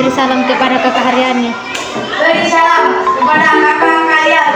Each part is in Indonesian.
Beri salam kepada kakak Haryani. Beri salam kepada kakak kalian.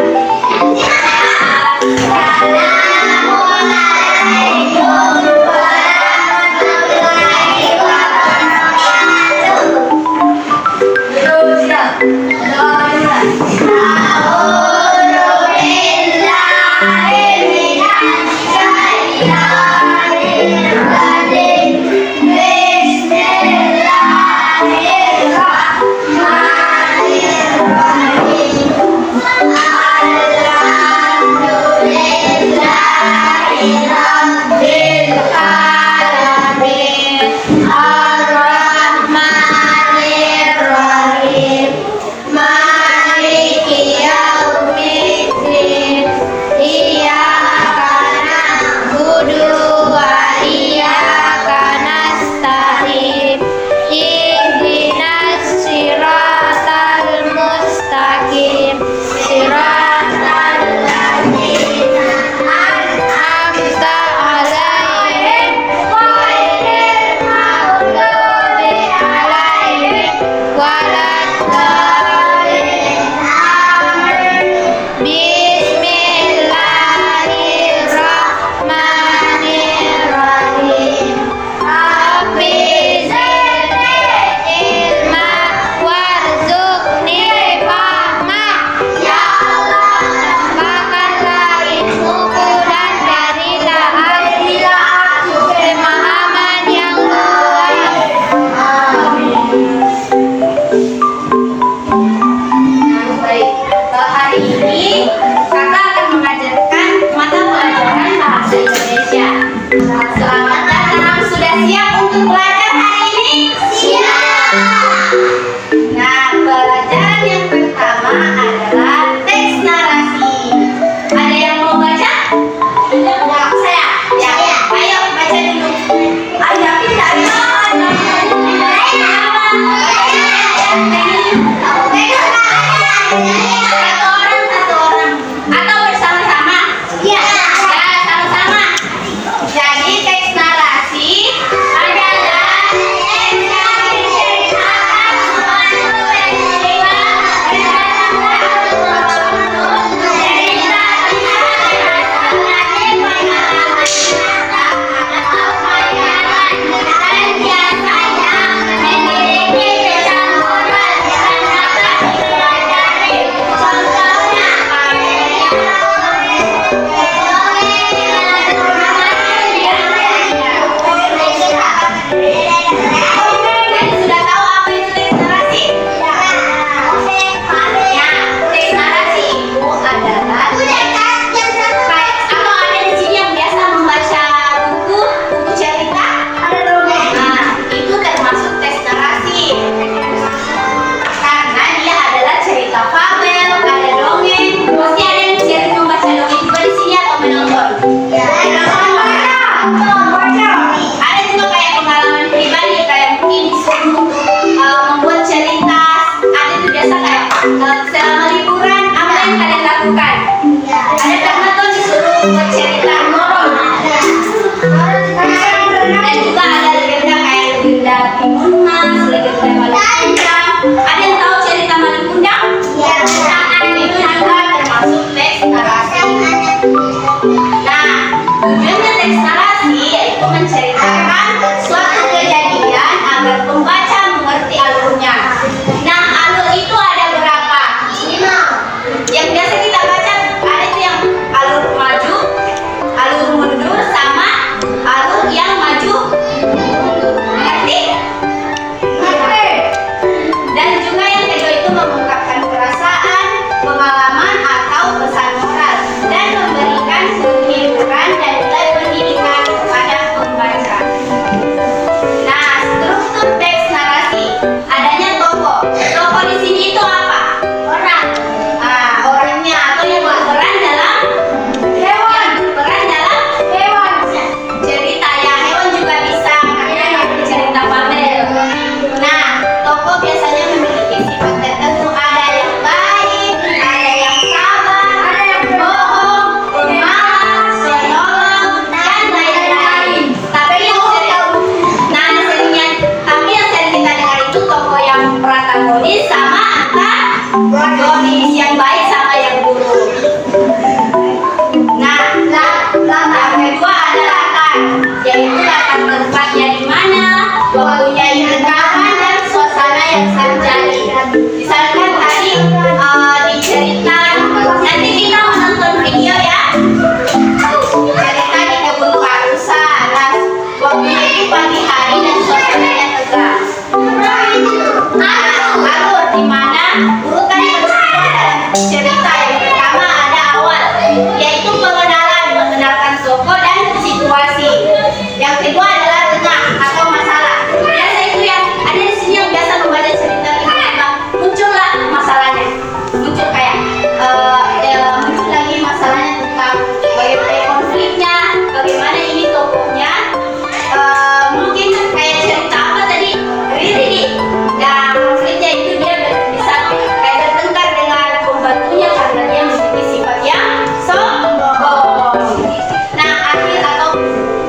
Selama liburan apa yang kalian lakukan? Ada karena tuh disuruh buat cerita moral. Dan juga ada legenda kayak legenda Timun Mas, legenda Malin Kundang. Ada yang tahu cerita Malin Kundang? Ya. Itu juga termasuk teks narasi. Nah, tujuannya teks narasi yaitu menceritakan suatu kejadian agar pembaca mengerti alurnya. Nah, alur itu ada berapa? 5. Yang biasa kita baca ada itu yang alur maju, cerita. Yang pertama ada awal, yaitu pengenalan, mengenalkan tokoh dan situasi. Yang kedua adalah tengah atau masalah. Biasa itu yang ada di sini yang biasa membaca cerita tiba-tiba muncullah masalahnya, muncul kayak muncul lagi masalahnya tentang bagaimana konfliknya, bagaimana ini tokohnya. Mungkin kayak cerita apa tadi, Riri, dan konfliknya itu dia bisa kayak bertengkar dengan pembantunya karena dia memiliki sifat yang sombong. Nah, akhir atau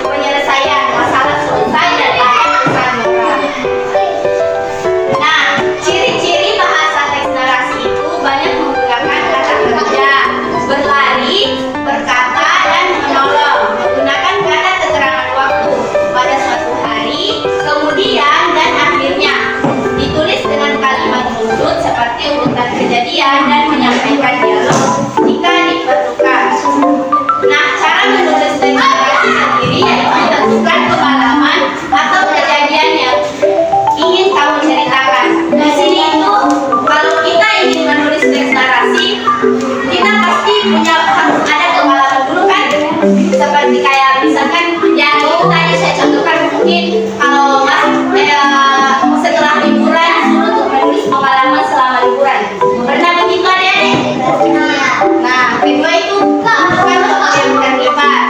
penyelesaian masalah selesai dan ada pesan moral. Nah, ciri-ciri bahasa teks narasi itu banyak menggunakan kata kerja, berlari, berkata, dan menolong, menggunakan kata keterangan waktu pada suatu hari, kemudian, dan akhirnya. Ditulis dengan kalimat runtut seperti urutan kejadian dan menyampaikan dialog jika diperlukan. Nah, cara menulis teks narasi sendiri yaitu menentukan pengalaman atau kejadian yang ingin kamu ceritakan. Di sini itu kalau kita ingin menulis teks narasi, kita pasti harus ada pengalaman dulu kan? Seperti kayak misalkan yang itu tadi saya contohkan, mungkin kalau setelah liburan disuruh untuk menulis pengalaman selama liburan. Pernah begitu adik-adik? Nah, kedua itu bukan yang terlibat.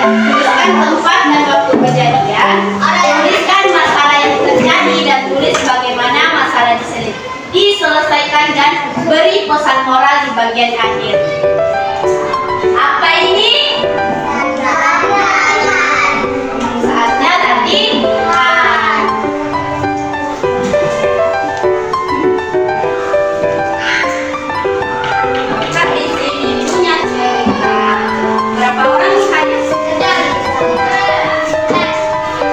Tuliskan tempat dan waktu kejadian, tuliskan masalah yang terjadi dan tulis bagaimana masalah diselesaikan dan beri pesan moral di bagian akhir. Apa ini? Saatnya tadi. Di sini punya cerita. Berapa orang hanya sekedar?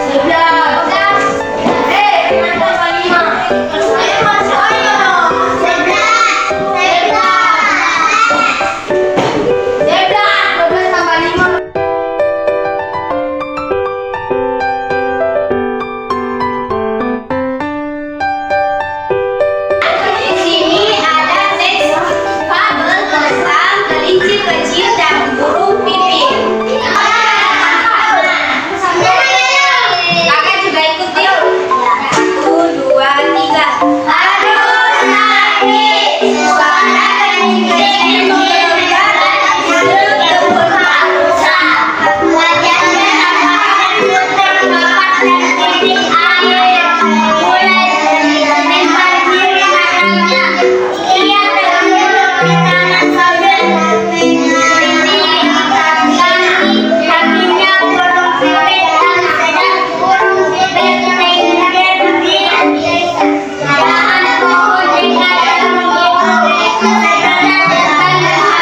Sudah. Tambah 5. Ayo masuk, ayo. Zebra. 12 tambah 5. Di sini ada teks fabel tentang kelinci kecil dan burung pipit. Kakak juga ikut yuk. 1, 2, 3. Aduh sakit, suara kelinci kecil berjalan duduk kebun mangsa. Wajahnya nampak terbapak dan titik air. Mulai menempel diri matanya. Ia terlelap di tanah sambil berdiri kaki kakinya burung pipit dan sedang burung pipit tinggal berdiri. Jangan kau jika yang begitu itu saja dengan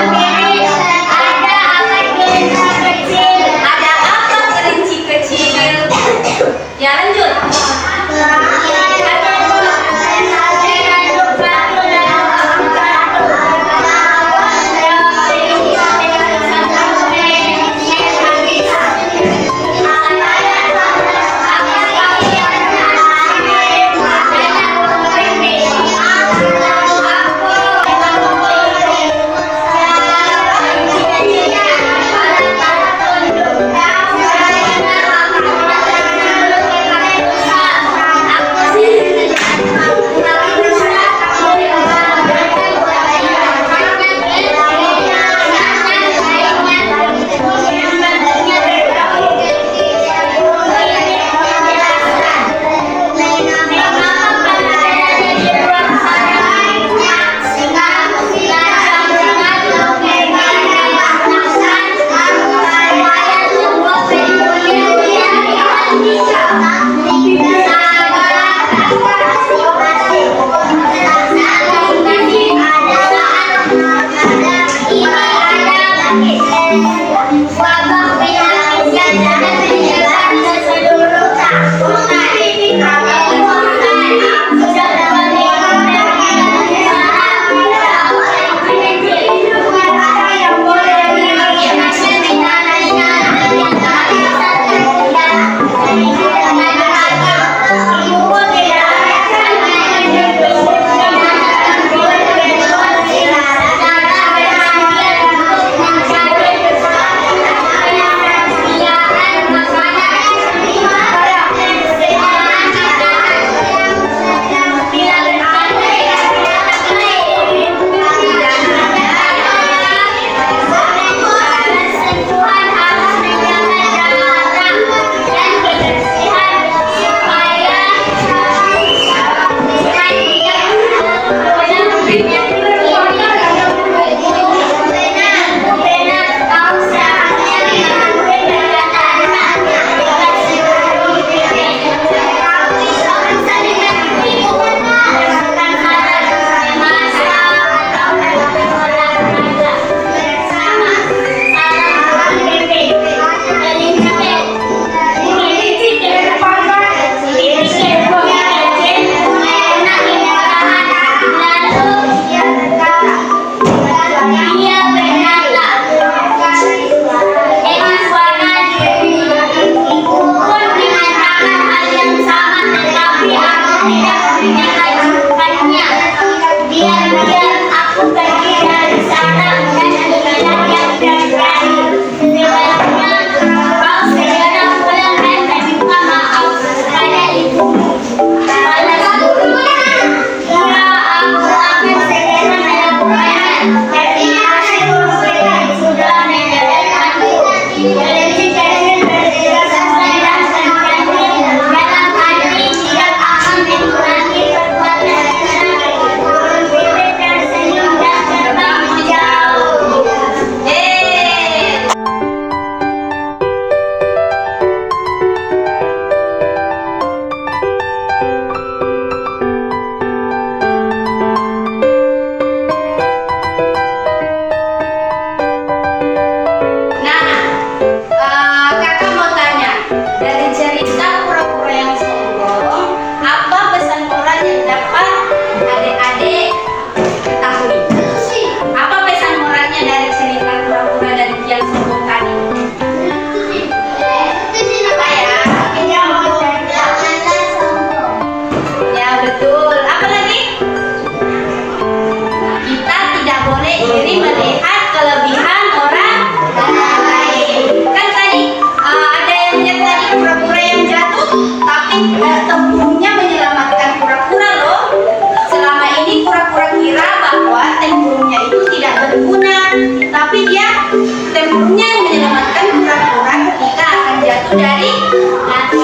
tapi dia tempurnya yang menyelamatkan kura-kura ketika akan jatuh dari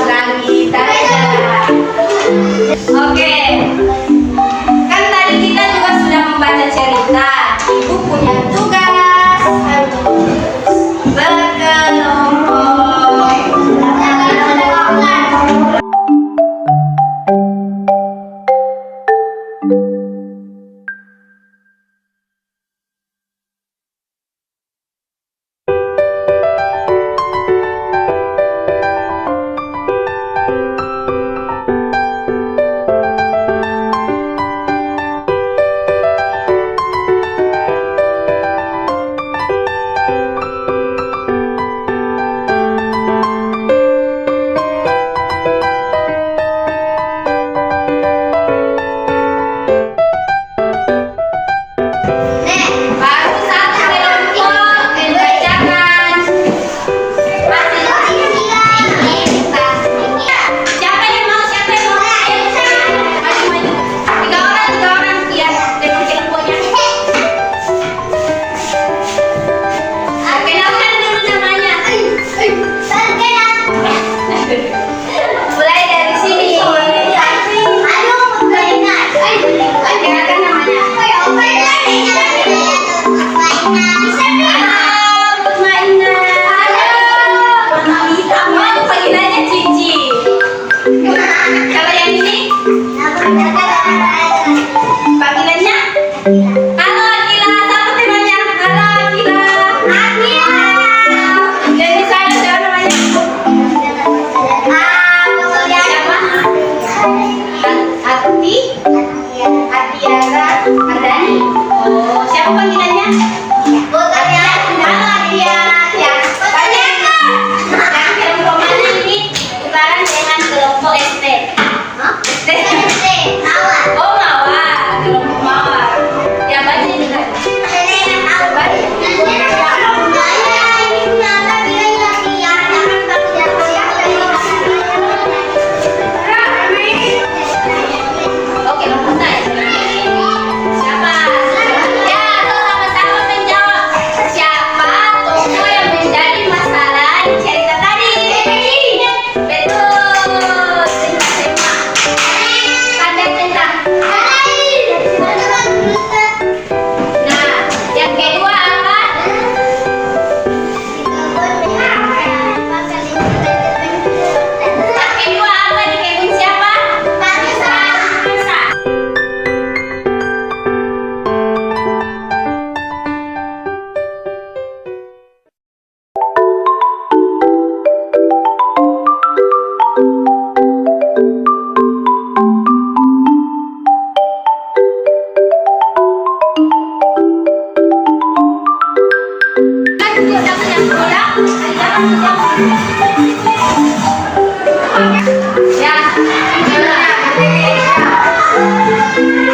langit. Oke, kan tadi kita juga sudah membaca cerita. Ibu punya tugas berkelompok.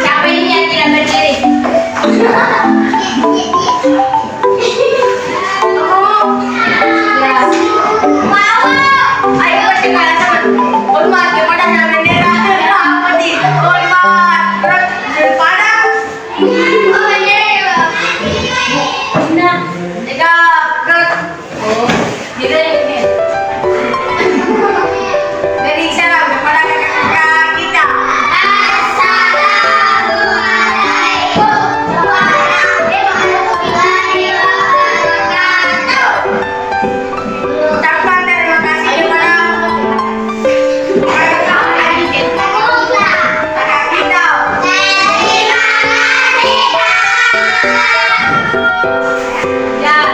Siapa ini yang tidak berdiri? Ayo kita hormat kepada bendera. Apa nih? Hormat daripada. Nah, tiga, oh, gitu ini. Dari salam kepada kakak-kakak kita. Ucapan terima kasih kepada kakak kita. Ya.